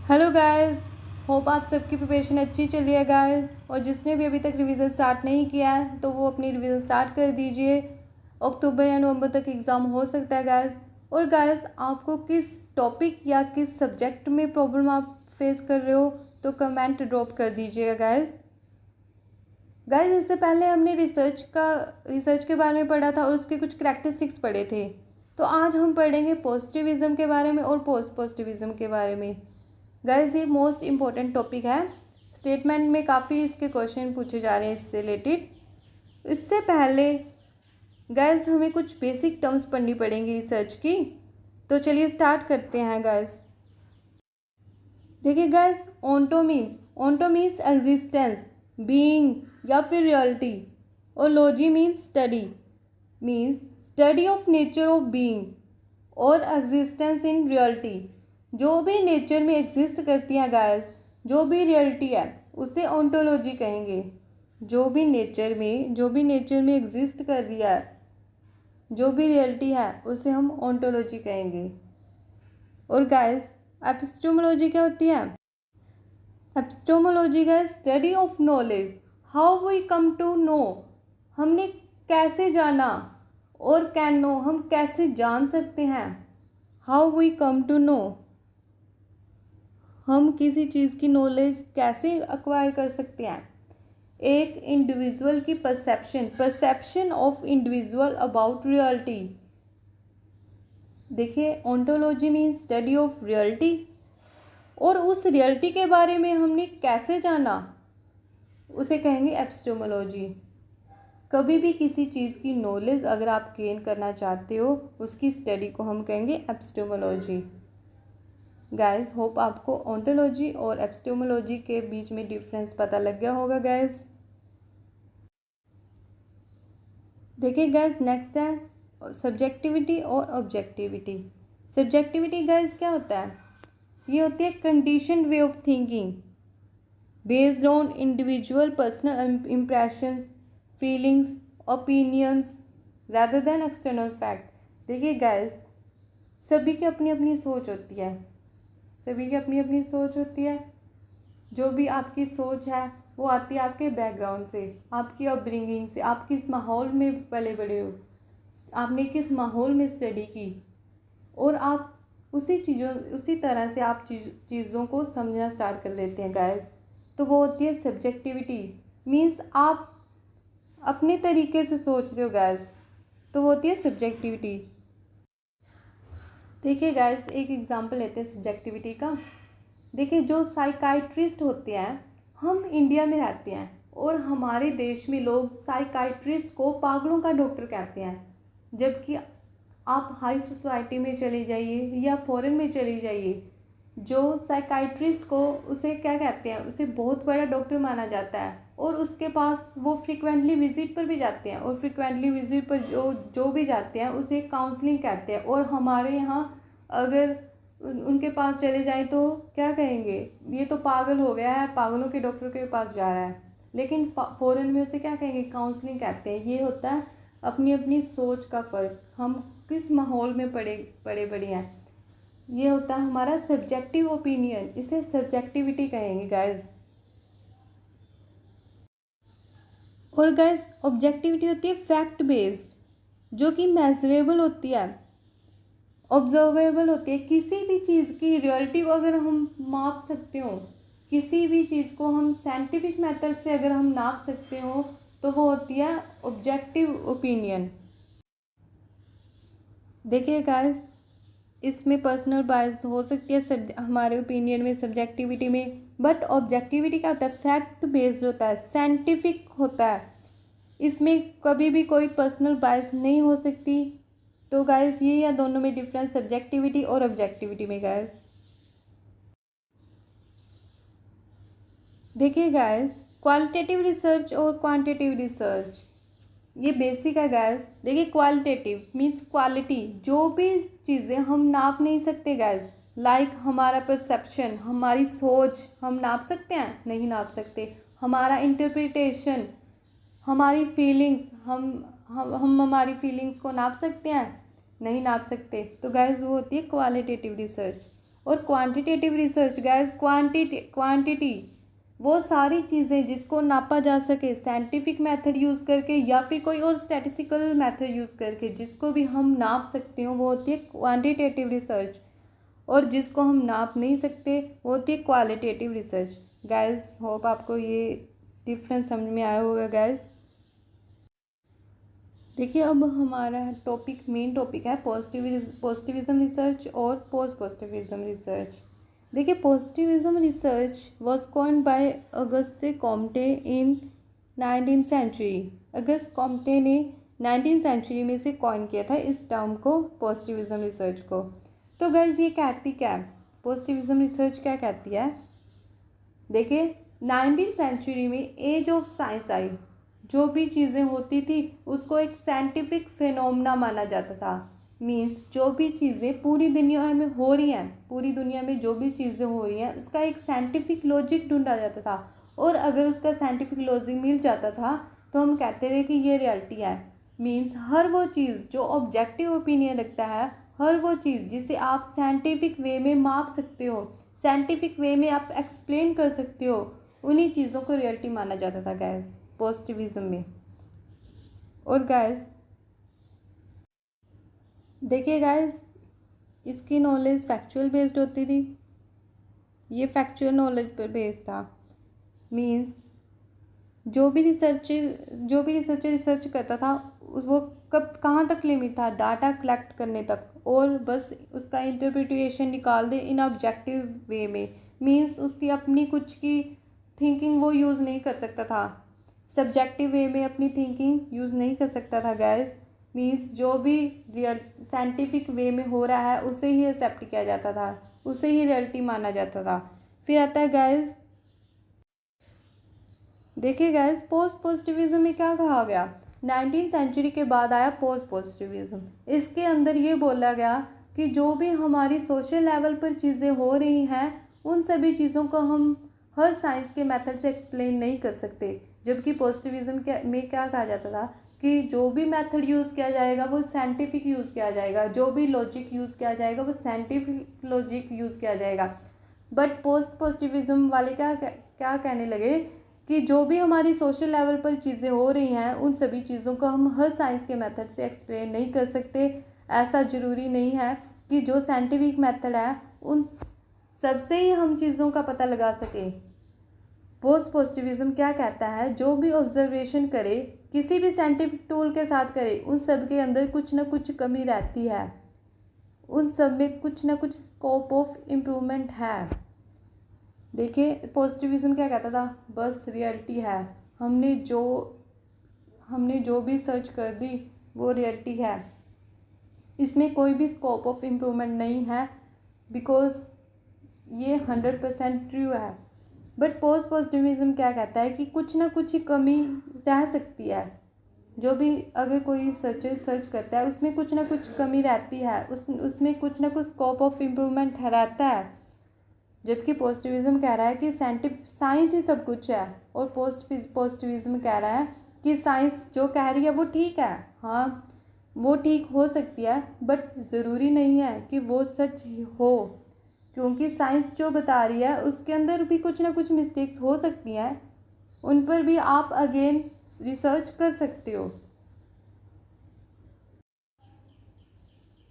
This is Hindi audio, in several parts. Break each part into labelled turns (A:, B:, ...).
A: हेलो गाइस, होप आप सबकी प्रिपरेशन अच्छी चल रही है गाइस। और जिसने भी अभी तक रिवीजन स्टार्ट नहीं किया है तो वो अपनी रिवीजन स्टार्ट कर दीजिए। अक्टूबर या नवंबर तक एग्ज़ाम हो सकता है गाइस। और गाइस, आपको किस टॉपिक या किस सब्जेक्ट में प्रॉब्लम आप फेस कर रहे हो तो कमेंट ड्रॉप कर दीजिएगा गाइस। इससे पहले हमने रिसर्च के बारे में पढ़ा था और उसके कुछ करैक्टरिस्टिक्स पढ़े थे। तो आज हम पढ़ेंगे पॉजिटिविज्म के बारे में और पोस्ट पॉजिटिविज्म के बारे में। गाइज, ये मोस्ट इम्पॉर्टेंट टॉपिक है। स्टेटमेंट में काफ़ी इसके क्वेश्चन पूछे जा रहे हैं इससे रिलेटेड। इससे पहले गाइज हमें कुछ बेसिक टर्म्स पढ़नी पड़ेंगी रिसर्च की। तो चलिए स्टार्ट करते हैं गाइज। देखिए guys, onto means existence, being या फिर रियलिटी। और logy means study of nature of being और एग्जिस्टेंस इन रियलिटी। जो भी नेचर में एग्जिस्ट करती है गाइस, जो भी रियलिटी है उसे ओंटोलॉजी कहेंगे। जो भी नेचर में एग्जिस्ट कर रही है, जो भी रियलिटी है उसे हम ओंटोलॉजी कहेंगे। और गाइस, एपिस्टेमोलॉजी क्या होती है? Epistemology guys study of knowledge, how we come to know, हमने कैसे जाना, और कैन नो, हम कैसे जान सकते हैं। How we come to know, हम किसी चीज़ की नॉलेज कैसे अक्वायर कर सकते हैं। एक इंडिविजुअल की perception of individual about reality. देखिए, ontology means study of reality, और उस रियलिटी के बारे में हमने कैसे जाना उसे कहेंगे एपिस्टेमोलॉजी। कभी भी किसी चीज़ की नॉलेज अगर आप गेन करना चाहते हो, उसकी स्टडी को हम कहेंगे एपिस्टेमोलॉजी। गाइस, होप आपको ओंटोलॉजी और एपिस्टेमोलॉजी के बीच में डिफरेंस पता लग गया होगा गाइस। देखिए गाइस, नेक्स्ट है सब्जेक्टिविटी और ऑब्जेक्टिविटी। सब्जेक्टिविटी गाइस क्या होता है? ये होती है condition way of thinking based on individual personal impression, feelings, opinions rather than external fact. देखिए गाइस, सभी की अपनी अपनी सोच होती है। जो भी आपकी सोच है वो आती है आपके बैकग्राउंड से, आपकी अपब्रिंगिंग से, आप किस माहौल में पले बड़े हो, आपने किस माहौल में स्टडी की, और आप उसी तरह से आप चीज़ों को समझना स्टार्ट कर देते हैं गाइस। तो वो होती है सब्जेक्टिविटी। मीन्स आप अपने तरीके से सोच रहे हो गाइस, तो वो होती है सब्जेक्टिविटी। देखिए गाइस, एक एग्जांपल लेते हैं सब्जेक्टिविटी का। देखिए, जो साइकाइट्रिस्ट होते हैं, हम इंडिया में रहते हैं और हमारे देश में लोग साइकाइट्रिस्ट को पागलों का डॉक्टर कहते हैं। जबकि आप हाई सोसाइटी में चले जाइए या फॉरेन में चले जाइए, जो साइकाइट्रिस्ट को उसे क्या कहते हैं, उसे बहुत बड़ा डॉक्टर माना जाता है और उसके पास वो फ्रिक्वेंटली विजिट पर भी जाते हैं, और फ्रिक्वेंटली विजिट पर जो भी जाते हैं उसे काउंसलिंग कहते हैं। और हमारे यहाँ अगर उनके पास चले जाएं तो क्या कहेंगे, ये तो पागल हो गया है, पागलों के डॉक्टर के पास जा रहा है। लेकिन फॉरेन में उसे क्या कहेंगे, काउंसलिंग कहते हैं। ये होता है अपनी अपनी सोच का फ़र्क, हम किस माहौल में पड़े बड़े हैं। ये होता है हमारा सब्जेक्टिव ओपिनियन, इसे सब्जेक्टिविटी कहेंगे गाइज। और गाइज, ऑब्जेक्टिविटी होती है फैक्ट बेस्ड, जो कि मेजरेबल होती है, ऑब्जर्वेबल होती है। किसी भी चीज़ की रियलिटी को अगर हम माप सकते हो, किसी भी चीज़ को हम साइंटिफिक मेथड से अगर हम नाप सकते हो, तो वो होती है ऑब्जेक्टिव ओपिनियन। देखिए गाइस, इसमें पर्सनल बायस हो सकती है हमारे ओपिनियन में, सब्जेक्टिविटी में। बट ऑब्जेक्टिविटी क्या होता है? फैक्ट बेस्ड होता है, साइंटिफिक होता है। इसमें कभी भी कोई पर्सनल बायस नहीं हो सकती। तो गाइस, ये या दोनों में डिफरेंस सब्जेक्टिविटी और ऑब्जेक्टिविटी में गाइस। देखिए गाइस, क्वालिटेटिव रिसर्च और क्वांटिटेटिव रिसर्च, ये बेसिक है गाइस। देखिए, क्वालिटेटिव मीन्स क्वालिटी, जो भी चीज़ें हम नाप नहीं सकते गाइस, लाइक हमारा परसेप्शन, हमारी सोच हम नाप सकते हैं? नहीं नाप सकते। हमारा इंटरप्रिटेशन, हमारी फीलिंग्स, हम हमारी फीलिंग्स को नाप सकते हैं? नहीं नाप सकते। तो गाइस, वो होती है क्वालिटेटिव रिसर्च। और क्वांटिटेटिव रिसर्च गाइस, क्वांटिटी वो सारी चीज़ें जिसको नापा जा सके साइंटिफिक मेथड यूज़ करके या फिर कोई और स्टैटिस्टिकल मेथड यूज़ करके, जिसको भी हम नाप सकते हो वो होती है क्वांटिटेटिव रिसर्च। और जिसको हम नाप नहीं सकते वो होती है क्वालिटेटिव रिसर्च। गाइस होप आपको ये डिफरेंस समझ में आया होगा गाइस। देखिए अब हमारा मेन टॉपिक है पॉजिटिविज्म रिसर्च और पोस्ट पॉजिटिविज्म रिसर्च। देखिए positivism research was coined by Auguste Comte in 19th century. Auguste Comte ने 19th सेंचुरी में से कॉइन किया था इस टर्म को, पॉजिटिविज्म रिसर्च को। तो गाइस ये कहती क्या है, पॉजिटिविज्म रिसर्च क्या कहती है? देखिए 19th सेंचुरी में एज ऑफ साइंस आई। जो भी चीज़ें होती थी उसको एक साइंटिफिक फिनोमेना माना जाता था। मीन्स जो भी चीज़ें पूरी दुनिया में हो रही हैं, पूरी दुनिया में जो भी चीज़ें हो रही हैं उसका एक साइंटिफिक लॉजिक ढूंढा जाता था। और अगर उसका साइंटिफिक लॉजिक मिल जाता था तो हम कहते थे कि ये रियलिटी है। मीन्स हर वो चीज़ जो ऑब्जेक्टिव ओपिनियन रखता है, हर वो चीज़ जिसे आप साइंटिफिक वे में माप सकते हो, साइंटिफिक वे में आप एक्सप्लेन कर सकते हो, उन्हीं चीज़ों को रियलिटी माना जाता था गैस पॉजिटिविज्म में। और गैस देखिए गैस, इसकी नॉलेज फैक्चुअल बेस्ड होती थी, ये फैक्चुअल नॉलेज पर बेस्ड था। मीन्स जो भी रिसर्चर रिसर्च करता था वो कब कहाँ तक लिमिट था, डाटा कलेक्ट करने तक, और बस उसका इंटरप्रिटेशन निकाल दे इन ऑब्जेक्टिव वे में। मीन्स उसकी अपनी कुछ की थिंकिंग वो यूज़ नहीं कर सकता था, सब्जेक्टिव वे में अपनी थिंकिंग यूज़ नहीं कर सकता था गैस। मीन्स जो भी रियल साइंटिफिक वे में हो रहा है उसे ही एक्सेप्ट किया जाता था, उसे ही रियलिटी माना जाता था। फिर आता है गैस, देखिए गैस पोस्ट पॉजिटिविज्म में क्या कहा गया, 19th सेंचुरी के बाद आया पोस्ट पॉजिटिविज्म। इसके अंदर ये बोला गया कि जो भी हमारी सोशल लेवल पर चीज़ें हो रही हैं उन सभी चीज़ों को हम हर साइंस के मेथड से एक्सप्लेन नहीं कर सकते। जबकि पॉजिटिविज्म में क्या कहा जाता था कि जो भी मेथड यूज़ किया जाएगा वो साइंटिफिक यूज़ किया जाएगा, जो भी लॉजिक यूज़ किया जाएगा वो साइंटिफिक लॉजिक यूज़ किया जाएगा। बट पोस्ट पॉजिटिविज्म वाले क्या क्या कहने लगे कि जो भी हमारी सोशल लेवल पर चीज़ें हो रही हैं उन सभी चीज़ों को हम हर साइंस के मेथड से एक्सप्लेन नहीं कर सकते। ऐसा ज़रूरी नहीं है कि जो साइंटिफिक मेथड है उन सबसे ही हम चीज़ों का पता लगा सकें। पोस्ट पॉजिटिविज्म क्या कहता है, जो भी ऑब्जर्वेशन करे किसी भी साइंटिफिक टूल के साथ करे उन सब के अंदर कुछ ना कुछ कमी रहती है, उन सब में कुछ ना कुछ स्कोप ऑफ इम्प्रूवमेंट है। देखिए पॉजिटिविज्म क्या कहता था, बस रियलिटी है, हमने जो भी सर्च कर दी वो रियलिटी है, इसमें कोई भी स्कोप ऑफ इम्प्रूवमेंट नहीं है, बिकॉज ये 100% ट्रू है। बट पोस्ट पॉजिटिविज्म क्या कहता है कि कुछ ना कुछ ही कमी रह सकती है। जो भी अगर कोई सर्च करता है उसमें कुछ ना कुछ कमी रहती है, उसमें कुछ ना कुछ स्कोप ऑफ इम्प्रूवमेंट रहता है। जबकि पॉजिटिविज्म कह रहा है कि साइंस ही सब कुछ है, और पॉजिटिविज्म कह रहा है कि साइंस जो कह रही है वो ठीक है। हाँ वो ठीक हो सकती है बट ज़रूरी नहीं है कि वो सच हो, क्योंकि साइंस जो बता रही है उसके अंदर भी कुछ ना कुछ मिस्टेक्स हो सकती हैं, उन पर भी आप अगेन रिसर्च कर सकते हो।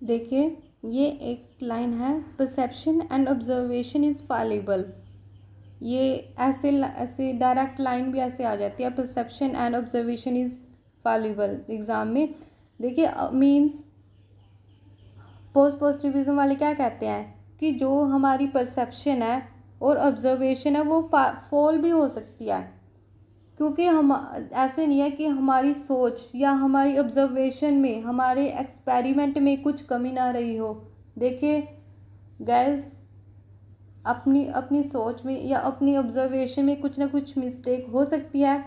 A: देखिए ये एक लाइन है, perception and observation is fallible. ये ऐसे डायरेक्ट लाइन भी ऐसे आ जाती है, perception and observation is fallible exam में। देखिए मीन्स पोस्ट पॉजिटिविज्म वाले क्या कहते हैं कि जो हमारी परसेप्शन है और ऑब्जर्वेशन है वो फॉल भी हो सकती है, क्योंकि हम ऐसे नहीं है कि हमारी सोच या हमारी ऑब्जर्वेशन में, हमारे एक्सपेरिमेंट में कुछ कमी ना रही हो। देखिए गैस अपनी सोच में या अपनी ऑब्जर्वेशन में कुछ ना कुछ मिस्टेक हो सकती है।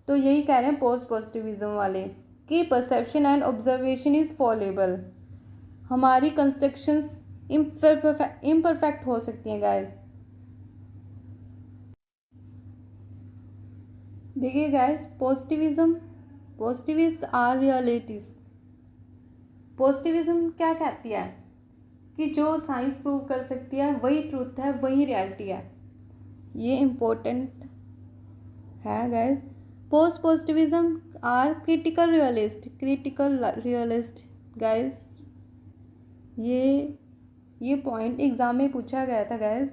A: तो यही कह रहे हैं पोस्ट पॉजिटिविज्म वाले कि perception and observation is fallible, हमारी कंस्ट्रक्शंस इम्परफेक्ट हो सकती हैं गाइस। देखिए guys positivist are realities. Positivism क्या कहती है कि जो साइंस प्रूव कर सकती है वही ट्रूथ है, वही रियलिटी है। ये इम्पोर्टेंट है guys. Post positivism are critical realist guys. ये पॉइंट एग्जाम में पूछा गया था गाइस।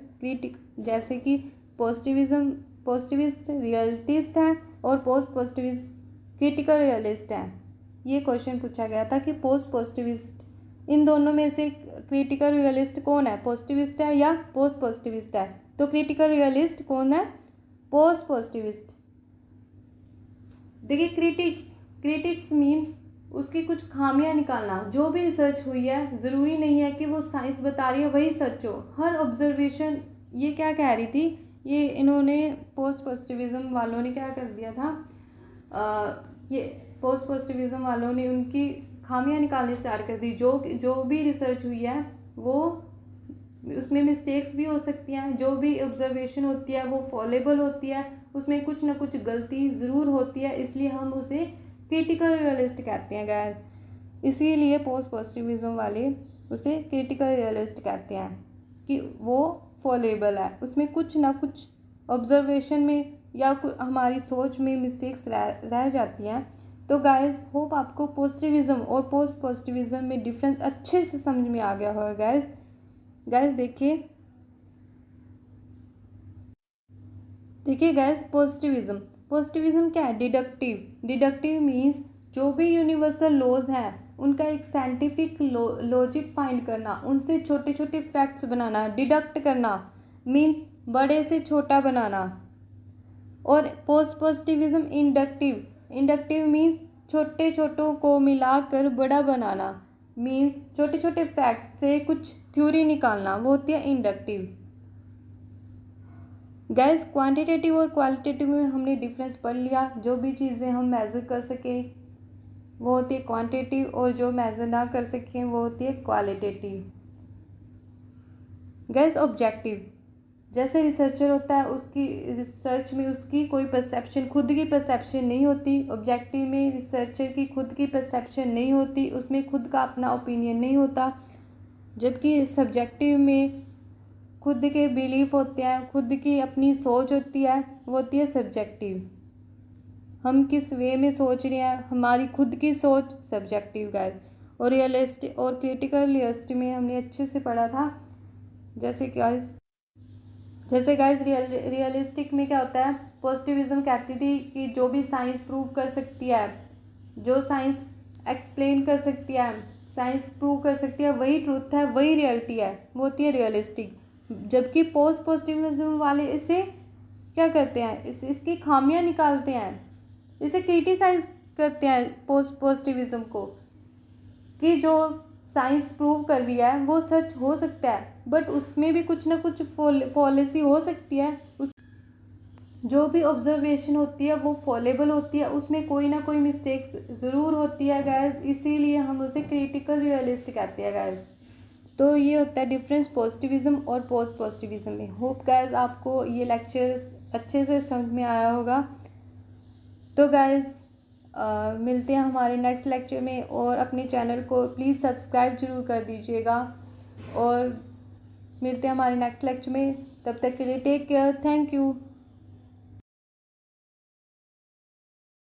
A: जैसे कि पॉजिटिविस्ट रियलिटिस्ट है और पोस्ट पॉजिटिविस्ट क्रिटिकल रियलिस्ट है। ये क्वेश्चन पूछा गया था कि पोस्ट पॉजिटिविस्ट इन दोनों में से क्रिटिकल रियलिस्ट कौन है, पॉजिटिविस्ट है या पोस्ट पॉजिटिविस्ट है। तो क्रिटिकल रियलिस्ट कौन है, पोस्ट पॉजिटिविस्ट। देखिए क्रिटिक्स मीन्स उसकी कुछ खामियां निकालना। जो भी रिसर्च हुई है ज़रूरी नहीं है कि वो साइंस बता रही है वही सच हो, हर ऑब्जर्वेशन। ये क्या कह रही थी, ये इन्होंने पोस्ट पॉजिटिविज्म वालों ने क्या कर दिया था, ये पोस्ट पॉजिटिविज्म वालों ने उनकी खामियां निकालनी स्टार्ट कर दी। जो भी रिसर्च हुई है वो उसमें मिस्टेक्स भी हो सकती हैं, जो भी ऑब्जर्वेशन होती है वो फॉलेबल होती है, उसमें कुछ ना कुछ गलती ज़रूर होती है, इसलिए हम उसे क्रिटिकल रियलिस्ट कहते हैं गाइस। इसीलिए पोस्ट पॉजिटिविज्म वाले उसे क्रिटिकल रियलिस्ट कहते हैं कि वो फॉलेबल है, उसमें कुछ ना कुछ ऑब्जर्वेशन में या हमारी सोच में मिस्टेक्स रह जाती हैं। तो गाइस होप आपको पॉजिटिविज्म और पोस्ट पॉजिटिविज्म में डिफरेंस अच्छे से समझ में आ गया होगा गाइस। देखिए गाइस, पॉजिटिविज्म क्या है, डिडक्टिव मीन्स जो भी यूनिवर्सल लॉज हैं उनका एक साइंटिफिक लॉजिक फाइंड करना, उनसे छोटे छोटे फैक्ट्स बनाना। डिडक्ट करना मीन्स बड़े से छोटा बनाना। और पोस्ट पॉजिटिविज्म इंडक्टिव मीन्स छोटे छोटों को मिलाकर बड़ा बनाना, मीन्स छोटे छोटे फैक्ट से कुछ थ्योरी निकालना, वो होती है इंडक्टिव। गैस क्वांटिटेटिव और क्वालिटेटिव में हमने डिफरेंस पढ़ लिया। जो भी चीज़ें हम मेज़र कर सकें वो होती है क्वांटिटेटिव, और जो मेज़र ना कर सकें वो होती है क्वालिटेटिव। गैस ऑब्जेक्टिव, जैसे रिसर्चर होता है उसकी रिसर्च में उसकी कोई परसेप्शन, खुद की परसेप्शन नहीं होती। ऑब्जेक्टिव में रिसर्चर की खुद की परसेप्शन नहीं होती, उसमें खुद का अपना ओपिनियन नहीं होता। जबकि सब्जेक्टिव में खुद के बिलीफ होते हैं, खुद की अपनी सोच होती है, वो होती है सब्जेक्टिव। हम किस वे में सोच रहे हैं, हमारी खुद की सोच सब्जेक्टिव गाइस। और रियलिस्टिक और क्रिटिकल रियलिस्ट में हमने अच्छे से पढ़ा था। जैसे गाइस रियलिस्टिक में क्या होता है, पॉजिटिविज्म कहती थी कि जो भी साइंस प्रूव कर सकती है, जो साइंस एक्सप्लेन कर सकती है, साइंस प्रूव कर सकती है वही ट्रूथ है, वही रियलिटी है, वो होती है रियलिस्टिक। जबकि पोस्ट पॉजिटिविज्म वाले इसे क्या करते हैं, इसकी खामियां निकालते हैं, इसे क्रिटिसाइज करते हैं पोस्ट पॉजिटिविज्म को, कि जो साइंस प्रूव कर रही है वो सच हो सकता है, बट उसमें भी कुछ ना कुछ फॉलेसी हो सकती है। जो भी ऑब्जर्वेशन होती है वो फॉलेबल होती है, उसमें कोई ना कोई मिस्टेक्स ज़रूर होती है गाइस, इसीलिए हम उसे क्रिटिकल रियलिस्ट कहते हैं गाइस। तो ये होता है डिफरेंस पॉजिटिविज्म और पोस्ट पॉजिटिविज्म में। होप गाइस आपको ये लेक्चर्स अच्छे से समझ में आया होगा। तो गाइस मिलते हैं हमारे नेक्स्ट लेक्चर में, और अपने चैनल को प्लीज़ सब्सक्राइब जरूर कर दीजिएगा, और मिलते हैं हमारे नेक्स्ट लेक्चर में। तब तक के लिए टेक केयर, थैंक यू।